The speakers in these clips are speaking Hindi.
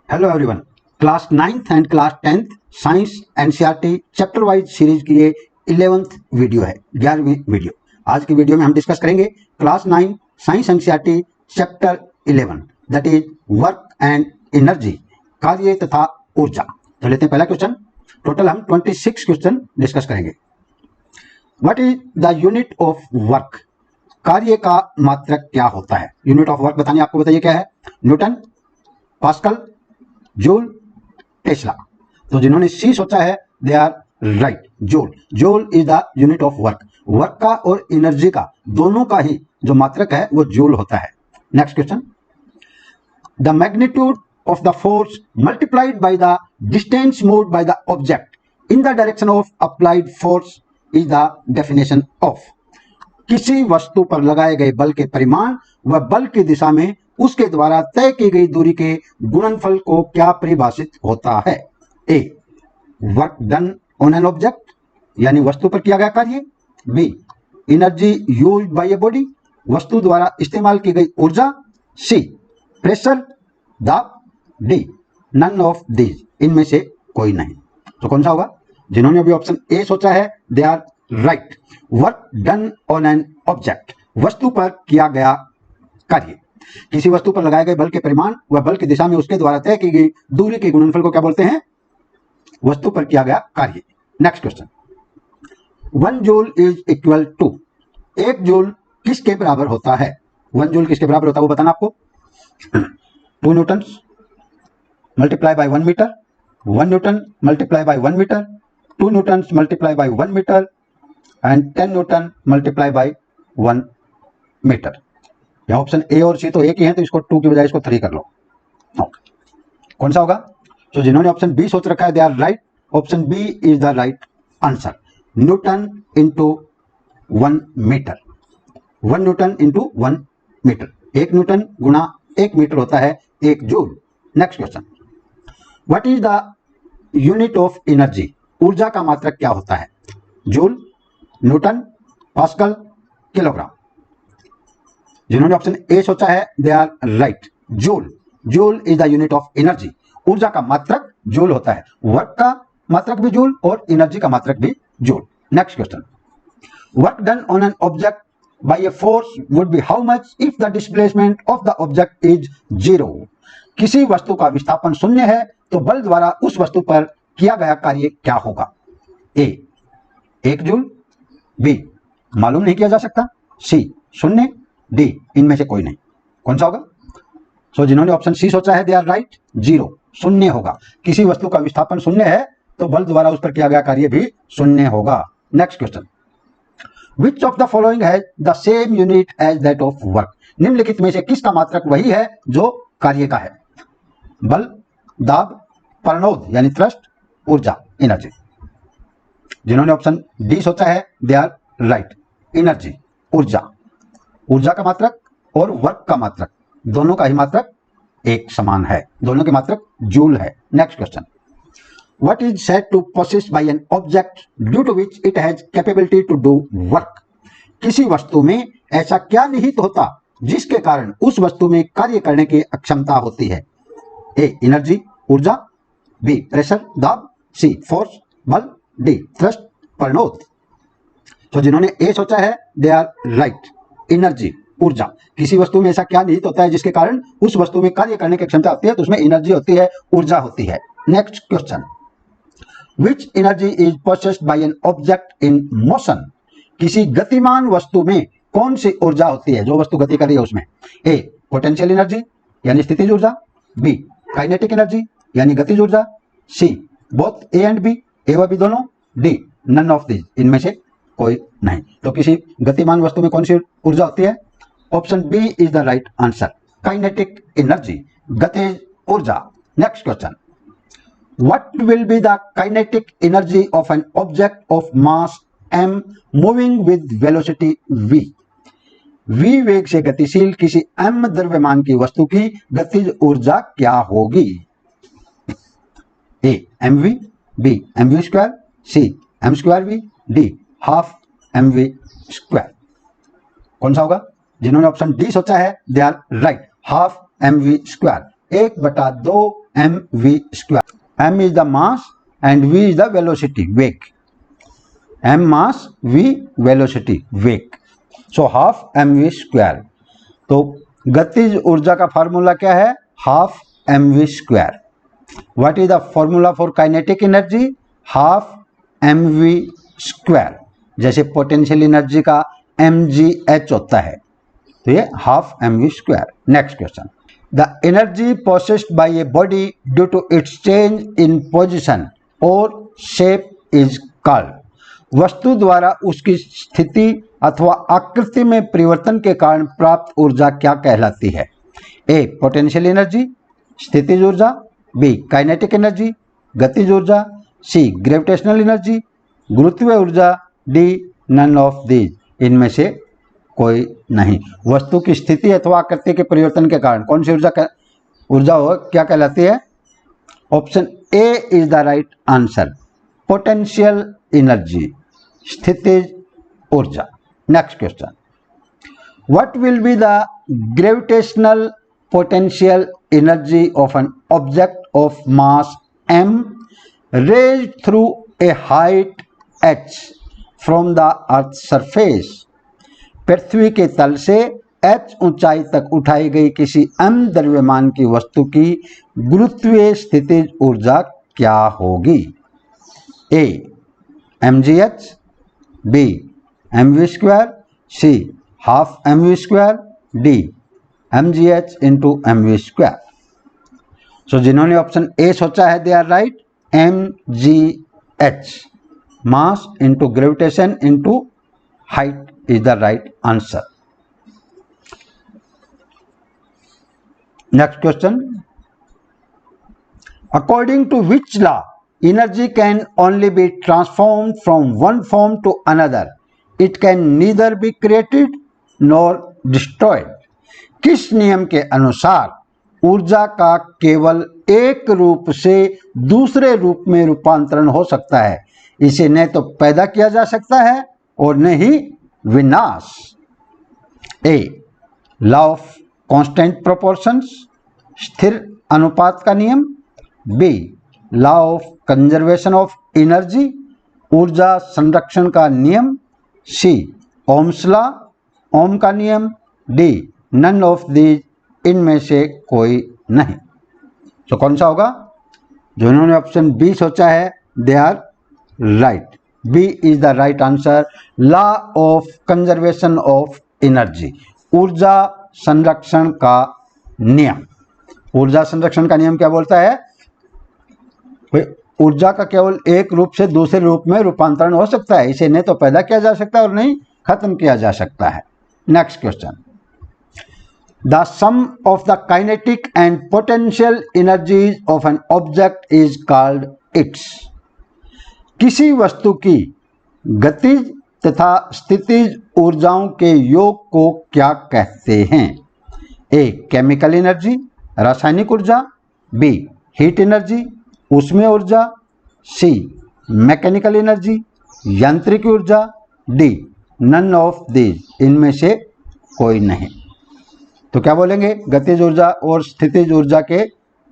Hello everyone, class 9th and class 10th science NCERT chapter wise series की ये 11th वीडियो है, 11वीं वीडियो। आज की वीडियो में हम डिस्कस करेंगे class 9 science NCERT chapter 11 that is work and energy, कार्य तथा ऊर्जा। तो लेते हैं पहला क्वेश्चन। टोटल हम 26 क्वेश्चन डिस्कस करेंगे। What is the unit of work? कार्य का मात्रक क्या होता है? यूनिट ऑफ वर्क बताने आपको बताइए क्या है? Newton, pascal, joule, tesla. तो जिन्होंने सी सोचा है they are right. Joule, joule is the unit of work. Work का और एनर्जी का दोनों का ही जो मात्रक है वो जूल होता है। Next question, the magnitude of the force multiplied by the distance moved by the object in the direction of applied force is the definition of. किसी वस्तु पर लगाए गए बल के परिमाण व बल की दिशा में उसके द्वारा तय की गई दूरी के गुणनफल को क्या परिभाषित होता है? A, work done on an object यानी वस्तु पर किया गया कार्य। B, energy used by a body, वस्तु द्वारा इस्तेमाल की गई ऊर्जा। सी, प्रेशर, दाब। डी, नन ऑफ दीज, इनमें से कोई नहीं। तो कौन सा होगा? जिन्होंने अभी ऑप्शन ए सोचा है they are right. Work done on an object, वस्तु पर किया गया कार्य। किसी वस्तु पर लगाए गए बल के परिमाण व बल की दिशा में उसके द्वारा तय की गई दूरी के गुणनफल को क्या बोलते हैं? वस्तु पर किया गया कार्य। Next question, 1 joule is equal to, 1 joule किसके बराबर होता है? 1 जूल किसके बराबर होता है वो बताना आपको। 2 newton multiply by 1 metre, 1 newton multiply by 1 metre, 2 newton multiply by 1 metre and 10 newton multiply by 1 metre. या ऑप्शन ए और सी तो एक ही है, तो इसको 2 की बजाय इसको 3 कर लो। कौन सा होगा? तो जिन्होंने ऑप्शन बी सोच रखा है they are right. Option B is the right answer. Newton into 1 metre, 1 newton into 1 metre, 1 newton गुणा 1 मीटर होता है 1 joule. Next question, what is the unit of energy? ऊर्जा का मात्रक क्या होता है? Joule, newton, pascal, kilogram. जिन्होंने ऑप्शन ए सोचा है they are right. Joule, joule is the unit of energy. ऊर्जा का मात्रक जूल होता है। वर्क का मात्रक भी जूल और एनर्जी का मात्रक भी joule. Next question, work done on an object by a force would be how much if the displacement of the object is 0। किसी वस्तु का विस्थापन 0 है तो बल द्वारा उस वस्तु पर किया गया कार्य क्या होगा? ए, 1 जूल। बी, मालूम नहीं किया जा सकता। सी, 0। डी, इनमें से कोई नहीं। कौन सा होगा? सो जिन्होंने ऑप्शन सी सोचा है दे आर राइट। 0, 0 होगा। किसी वस्तु का विस्थापन 0 है तो बल द्वारा उस पर किया गया कार्य भी 0 होगा। Next question, which of the following has the same unit as that of work? निम्नलिखित में से किसका मात्रक वही है जो कार्य का है? बल, दाब, प्रणोद यानी थ्रस्ट, ऊर्जा, एनर्जी। जिन्होंने ऑप्शन डी सोचा है दे आर राइट। एनर्जी, ऊर्जा। ऊर्जा का मात्रक और वर्क का मात्रक दोनों का ही मात्रक एक समान है, दोनों के मात्रक जूल है। Next question, what is said to possess by an object due to which it has capability to do work? किसी वस्तु में ऐसा क्या निहित होता जिसके कारण उस वस्तु में कार्य करने की अक्षमता होती है? ए, एनर्जी, ऊर्जा। बी, प्रेशर, दाब। सी, फोर्स, बल। डी, थ्रस्ट, प्रणोद। तो जिन्होंने ए सोचा है दे आर राइट। एनर्जी, ऊर्जा। किसी वस्तु में ऐसा क्या निहित होता है जिसके कारण उस वस्तु में कार्य करने की क्षमता होती है? तो उसमें एनर्जी होती है, ऊर्जा होती है। Next question, which energy is possessed bye an object in motion? किसी गतिमान वस्तु में कौन सी ऊर्जा होती है जो वस्तु गति कर रही है उसमें? ए, पोटेंशियल एनर्जी यानी स्थितिज ऊर्जा। बी, काइनेटिक एनर्जी यानी गतिज ऊर्जा। C, both A and B, A व बी दोनों। डी, नन ऑफ दीज, इनमें से कोई नहीं। तो किसी गतिमान वस्तु में कौन सी ऊर्जा होती है? Option B is the right answer. Kinetic energy, गतिज ऊर्जा। Next question, what will be the kinetic energy of an object of mass m moving with velocity v? v वेग से गतिशील किसी m द्रव्यमान की वस्तु की गतिज ऊर्जा क्या होगी? A, mv। B, mv square. C, m square v। D, half mv square. कौन सा होगा? जिन्होंने ऑप्शन डी सोचा है they are right. Half mv square. 1/2 mv²। m is the mass and v is the velocity, वेग। m mass, v velocity, वेग। So half mv²। तो गतिज ऊर्जा का फॉर्मूला क्या है? Half mv²। What is the formula for kinetic energy? Half mv²। जैसे पोटेंशियल एनर्जी का mgh होता है, तो ये half mv²। Next question, the energy possessed by a body due to its change in position और शेप इज कॉल्ड। वस्तु द्वारा उसकी स्थिति अथवा आकृति में परिवर्तन के कारण प्राप्त ऊर्जा क्या कहलाती है? ए पोटेंशियल एनर्जी, स्थितिज ऊर्जा, बी काइनेटिक एनर्जी, गतिज ऊर्जा, सी ग्रेविटेशनल एनर्जी, गुरुत्वीय ऊर्जा, डी नन ऑफ दीज, इनमें से कोई नहीं। वस्तु की स्थिति अथवा आकृति के परिवर्तन के कारण कौन सी ऊर्जा हो क्या कहलाती है? Option A is the right answer, potential energy, स्थितिज ऊर्जा। Next question, what will be the gravitational potential energy of an object of mass m raised through a height h from the earth's surface? पृथ्वी के तल से h ऊंचाई तक उठाई गई किसी m द्रव्यमान की वस्तु की गुरुत्वीय स्थितिज ऊर्जा क्या होगी? A mgh, B mv², C half mv², D mgh into mv²। So जिन्होंने ऑप्शन ए सोचा है they are right, mgh, mass into gravitation into height is the right answer. Next question, according to which law energy can only be transformed from one form to another? It can neither be created nor destroyed. किस नियम के अनुसार ऊर्जा का केवल एक रूप से दूसरे रूप में रूपांतरण हो सकता है? इसे न तो पैदा किया जा सकता है और न ही विनाश। A law of constant proportions, स्थिर अनुपात का नियम, B law of conservation of energy, ऊर्जा संरक्षण का नियम, सी ओम्स लॉ, ओम का नियम, डी नन ऑफ दीज, इनमें से कोई नहीं। तो कौन सा होगा? जिन्होंने ऑप्शन बी सोचा है they are right, B is the right answer, law of conservation of energy, ऊर्जा संरक्षण का नियम। ऊर्जा संरक्षण का नियम क्या बोलता है? ऊर्जा का केवल एक रूप से दूसरे रूप में रूपांतरण हो सकता है, इसे न तो पैदा किया जा सकता है और नहीं खत्म किया जा सकता है। Next question, the sum of the kinetic and potential energies of an object is called its. किसी वस्तु की गतिज तथा स्थितिज ऊर्जाओं के योग को क्या कहते हैं? ए केमिकल एनर्जी, रासायनिक ऊर्जा, बी हीट एनर्जी, ऊष्मीय ऊर्जा, सी मैकेनिकल एनर्जी, यांत्रिक ऊर्जा, डी नन ऑफ दीज, इनमें से कोई नहीं। तो क्या बोलेंगे? गतिज ऊर्जा और स्थितिज ऊर्जा के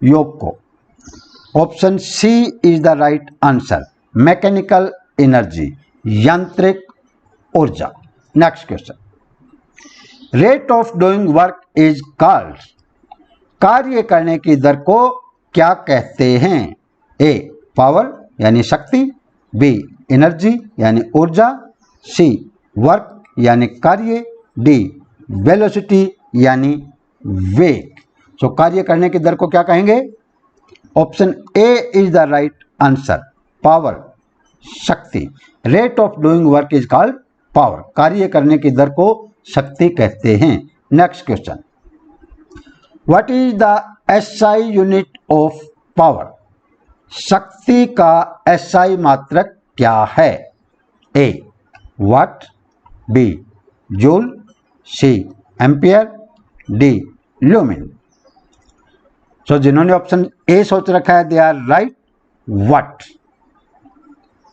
योग को। Option C is the right answer, mechanical energy, यांत्रिक ऊर्जा। Next question, rate of doing work is called. कार्य करने की दर को क्या कहते हैं? ए पावर यानी शक्ति, बी एनर्जी यानी ऊर्जा, सी वर्क यानी कार्य, डी वेलोसिटी यानी वेग। सो कार्य करने की दर को क्या कहेंगे? Option A is the right answer, power, शक्ति। Rate of doing work is called power, कार्य करने की दर को शक्ति कहते हैं। Next question, what is the SI unit of power. शक्ति का एसआई मात्रक क्या है? A watt, B joule, C ampere, D lumen. So जिन्होंने ऑप्शन ए सोच रखा है they are right, watt.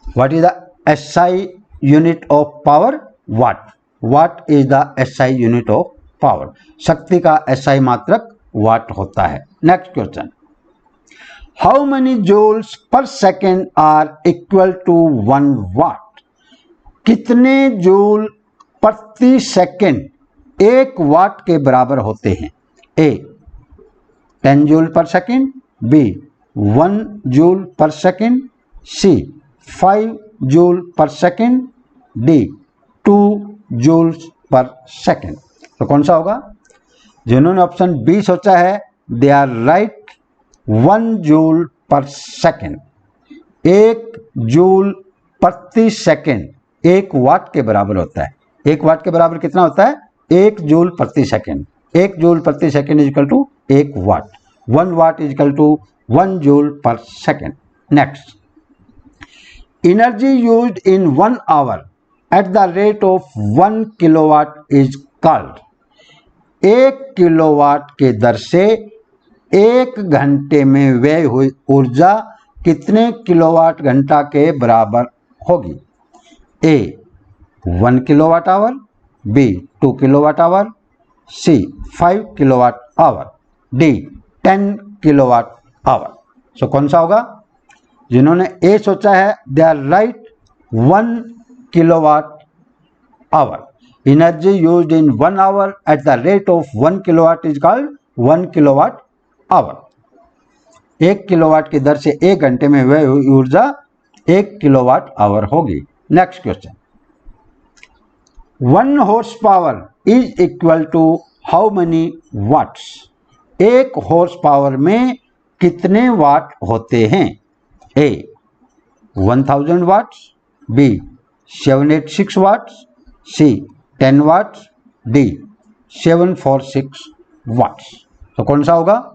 What is the SI unit of power? Watt. What is the SI unit of power. शक्ति का एसआई मात्रक वाट होता है। Next question, how many joules per second are equal to 1 watt? कितने जूल प्रति सेकेंड 1 वाट के बराबर होते हैं? A 10 joule per second, B 1 joule per second, C 5 joule per second, D 2 joules per second. तो कौन सा होगा? जिन्होंने ऑप्शन बी सोचा है they are right. 1 joule per second, 1 joule प्रति सेकेंड 1 वाट के बराबर होता है। 1 वाट के बराबर कितना होता है? 1 जूल प्रति सेकेंड। 1 जूल प्रति second is equal to 1 watt. 1 watt is equal to 1 joule per second. Next, energy used in 1 hour at the rate of 1 kilowatt is called. 1 kilowatt के दर से 1 घंटे में व्यय हुई ऊर्जा कितने किलोवाट घंटा के बराबर होगी? A 1 kilowatt hour, B 2 kilowatt hour, C 5 kilowatt hour, D 10 kilowatt hour. So कौन सा होगा? जिन्होंने ए सोचा है they are right. 1 kilowatt hour, energy used in 1 hour at the rate of 1 kilowatt is called 1 kilowatt hour. 1 kilowatt की दर से 1 घंटे में व्यय हुई ऊर्जा 1 किलोवाट आवर होगी। Next question, 1 horse power is equal to how many watts? 1 horse power में कितने वाट होते हैं? A 1000 watts, B 786 watts, C 10 watts, D 746 watts. तो कौन सा होगा?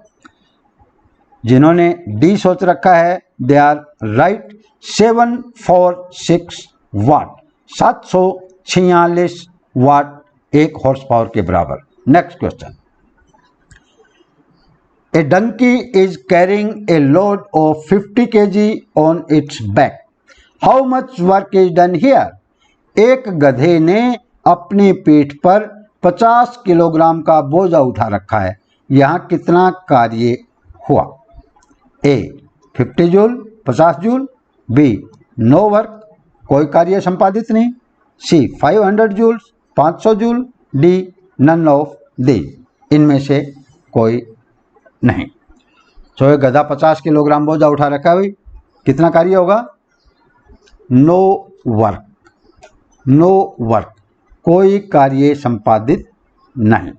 जिन्होंने डी सोच रखा है they are right. 746 watt, 746 watt 1 horse power के बराबर। Next question, A donkey is carrying a load of 50 kg on its back. How much work is done here? एक गधे ने अपनी पीठ पर 50 किलोग्राम का बोझा उठा रखा है। यहाँ कितना कार्य हुआ? A 50 joule, 50 joule, B no work, कोई कार्य संपादित नहीं, C 500 joule, 500 joule, D none of these, इनमें से कोई नहीं। तो ये गधा 50 किलोग्राम बोझा उठा रखा है भाई, कितना कार्य होगा? नो वर्क, नो वर्क, कोई कार्य संपादित नहीं।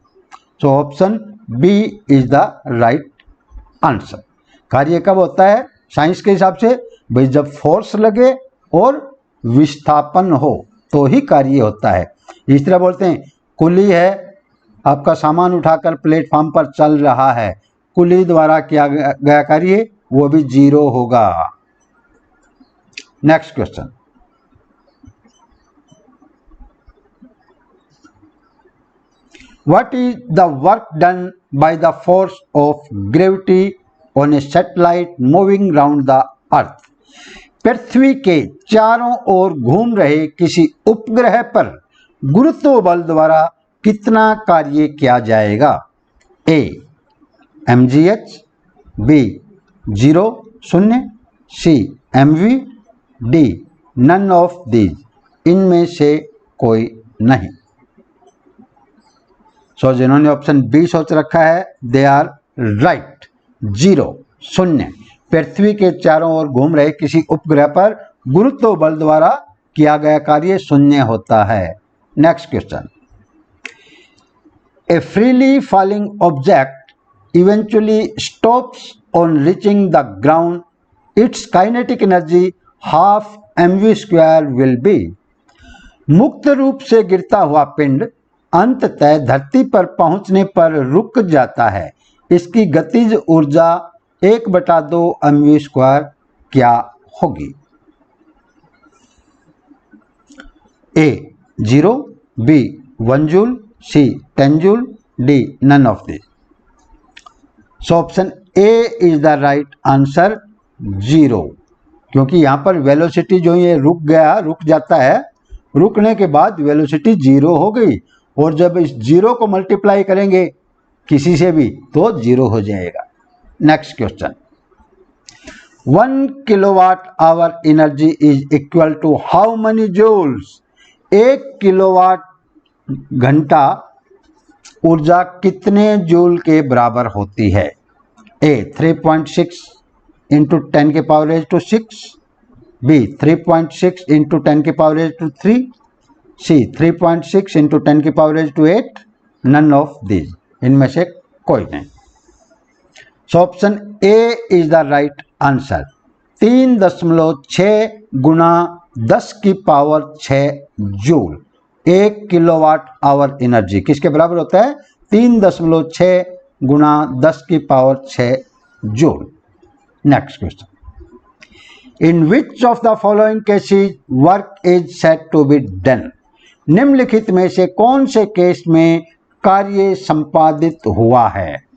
So option B is the right answer. कार्य कब होता है साइंस के हिसाब से? भाई जब फोर्स लगे और विस्थापन हो तो ही कार्य होता है। इस तरह बोलते हैं कुली है, आपका सामान उठाकर प्लेटफॉर्म पर चल रहा है, कुली द्वारा किया गया कार्य वो भी 0 होगा। Next question, what is the work done by the force of gravity on a satellite moving round the earth? पृथ्वी के चारों ओर घूम रहे किसी उपग्रह पर गुरुत्व बल द्वारा कितना कार्य किया जाएगा? A mgh, B 0 0, C mv, D none of these, इनमें से कोई नहीं। सो जिन्होंने ऑप्शन बी सोच रखा है दे आर राइट। 0 0, पृथ्वी के चारों ओर घूम रहे किसी उपग्रह पर गुरुत्व बल द्वारा किया गया कार्य 0 होता है। Next question, A freely falling object eventually stops on reaching the ground, its kinetic energy half mv square will be. मुक्त रूप से गिरता हुआ पिंड अंततः धरती पर पहुंचने पर रुक जाता है, इसकी गतिज ऊर्जा 1/2 mv स्क्वायर क्या होगी? A 0, B 1 joule, C 10 joule, D none of this. So option A is the right answer 0, क्योंकि यहाँ पर वेलोसिटी जो ये रुक जाता है, रुकने के बाद वेलोसिटी 0 हो गई, और जब इस 0 को मल्टीप्लाई करेंगे किसी से भी तो 0 हो जाएगा। Next question, 1 kilowatt hour energy is equal to how many joules? 1 kilowatt घंटा ऊर्जा कितने जूल के बराबर होती है? ए 3.6 इंटू 10 के power raise to 6, B 3.6 into 10 के power raise to 3, C 3.6 into 10 के power raise to 8, none of these, इनमें से कोई नहीं। So option A is the right answer. 3.6 गुना 10 की power 6 joule 1 kilowatt hour energy किसके बराबर होता है? 3.6 गुना 10 की power 6 joule. Next question, in which of the following cases work is said to be done? निम्नलिखित में से कौन से केस में कार्य संपादित हुआ है?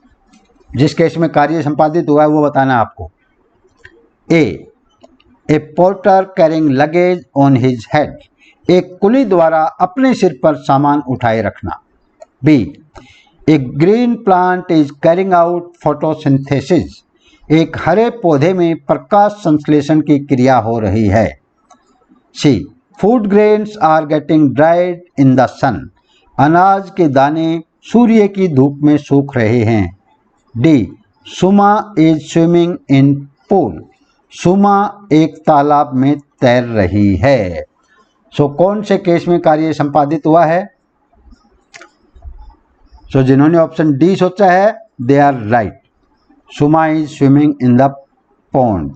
जिस केस में कार्य संपादित हुआ है वो बताना है आपको। A porter carrying luggage on his head, एक कुली द्वारा अपने सिर पर सामान उठाए रखना। B a green plant is carrying out photosynthesis, एक हरे पौधे में प्रकाश संश्लेषण की क्रिया हो रही है। C food grains are getting dried in the sun, अनाज के दाने सूर्य की धूप में सूख रहे हैं। डी सुमा इज स्विमिंग इन पूल, सुमा एक तालाब में तैर रही है। सो कौन से केस में कार्य संपादित हुआ है? सो जिन्होंने ऑप्शन डी सोचा है they are right. Suma is swimming in the pond,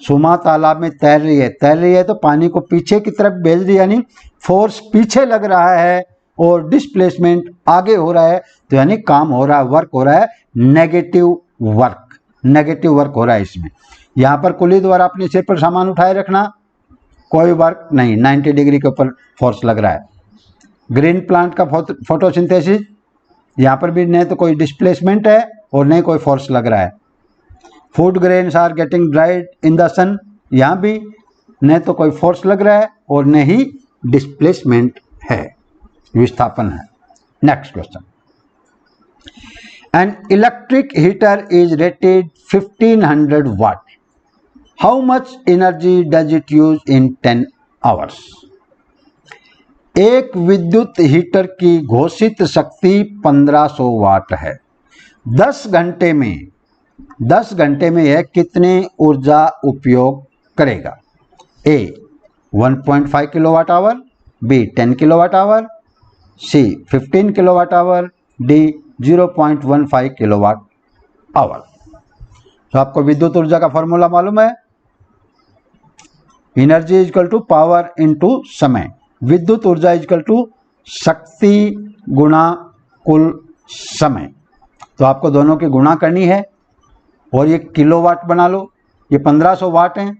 Suma तालाब में तैर रही है। तैर रही है तो पानी को पीछे की तरफ भेज रही है, यानी फोर्स पीछे लग रहा है और डिस्प्लेसमेंट आगे हो रहा है, तो यानी काम हो रहा है, वर्क हो रहा है, नेगेटिव वर्क हो रहा है इसमें। यहाँ पर कुली द्वारा अपने सिर पर सामान उठाए रखना, कोई वर्क नहीं, 90 डिग्री के ऊपर फोर्स लग रहा है। ग्रीन प्लांट का फोटोसिंथेसिस, यहाँ पर भी नहीं तो कोई डिस्प्लेसमेंट है और नहीं कोई फोर्स लग रहा है। Food grains are getting dried in the sun, यहाँ भी नहीं तो कोई फोर्स लग रहा है और नहीं डिस्प्लेसमेंट है, विस्थापन है। Next question, an electric heater is rated 1500 watt, how much energy does it use in 10 hours? एक विद्युत हीटर की घोषित शक्ति 1500 वाट है। 10 घंटे में यह कितने ऊर्जा उपयोग करेगा? A 1.5 kilowatt hour, B 10 kilowatt hour, C 15 kilowatt hour, D 0.15 kilowatt hour. तो आपको विद्युत ऊर्जा का फॉर्मूला मालूम है, energy equal to power into समय। विद्युत ऊर्जा इक्वल टू शक्ति गुणा कुल समय। तो आपको दोनों की गुणा करनी है और ये किलोवाट बना लो। ये 1500 वाट हैं,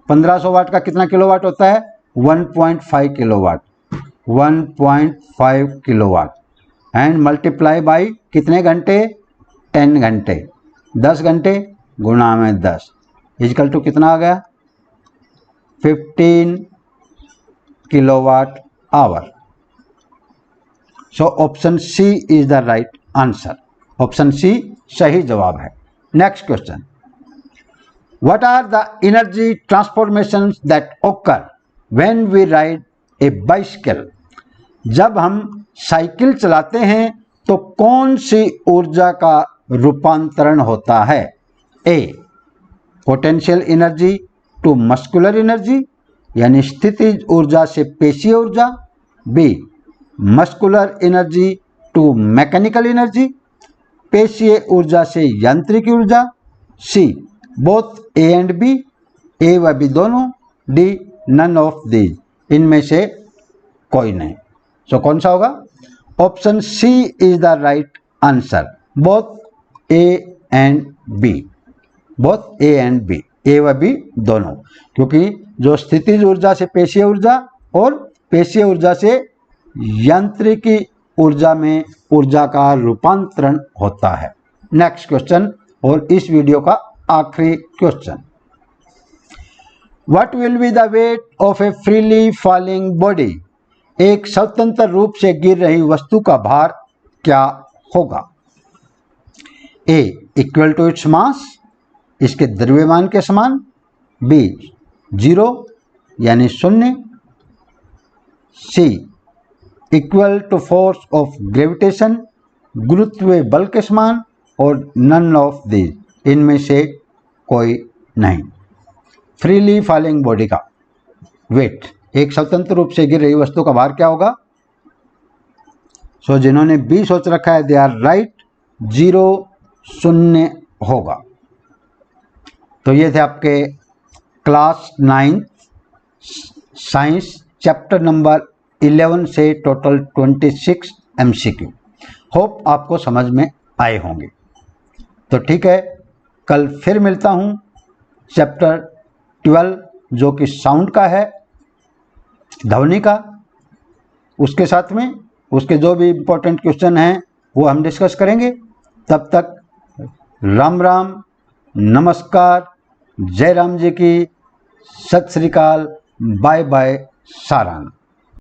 1500 वाट का कितना किलोवाट होता है? 1.5 kilowatt, 1.5 kilowatt and multiply by कितने घंटे? 10 घंटे। 10 घंटे गुणा में 10 इक्वल टू कितना आ गया? 15 kilowatt hour. So option C is the right answer. Option C सही जवाब है। Next question, what are the energy transformations that occur when we ride a bicycle? जब हम साइकिल चलाते हैं तो कौन सी ऊर्जा का रूपांतरण होता है? A potential energy to muscular energy, यानी स्थितिज ऊर्जा से पेशीय ऊर्जा। B muscular energy to mechanical energy, पेशीय ऊर्जा से यांत्रिक ऊर्जा। C both A and B, A व बी दोनों। डी नन ऑफ दीज, इनमें से कोई नहीं। सो कौन सा होगा? Option C is the right answer, both A and B, both A and B, A व बी दोनों। क्योंकि जो स्थितिज ऊर्जा से पेशीय ऊर्जा और पेशीय ऊर्जा से यांत्रिकी ऊर्जा में ऊर्जा का रूपांतरण होता है। नेक्स्ट क्वेश्चन और इस वीडियो का आखिरी question, what will be the weight of A freely falling body? एक स्वतंत्र रूप से गिर रही वस्तु का भार क्या होगा? A equal to its mass, इसके द्रव्यमान के समान, बी 0 यानी शून्य, C equal to force of gravitation, गुरुत्वीय बल के समान, और नन ऑफ दीज, इनमें से कोई नहीं। फ्रीली फॉलिंग बॉडी का वेट, एक स्वतंत्र रूप से गिर रही वस्तु का भार क्या होगा? सो जिन्होंने बी सोच रखा है दे आर राइट, 0 शून्य होगा। तो ये थे आपके क्लास 9 साइंस चैप्टर नंबर 11 से टोटल 26 MCQ। होप आपको समझ में आए होंगे। तो ठीक है, कल फिर मिलता हूँ चैप्टर 12 जो कि साउंड का है, ध्वनि का, उसके साथ में उसके जो भी इम्पोर्टेंट क्वेश्चन हैं वो हम डिस्कस करेंगे। तब तक राम राम, नमस्कार, जय राम जी की, सत श्री अकाल, बाय बाय, सारांग।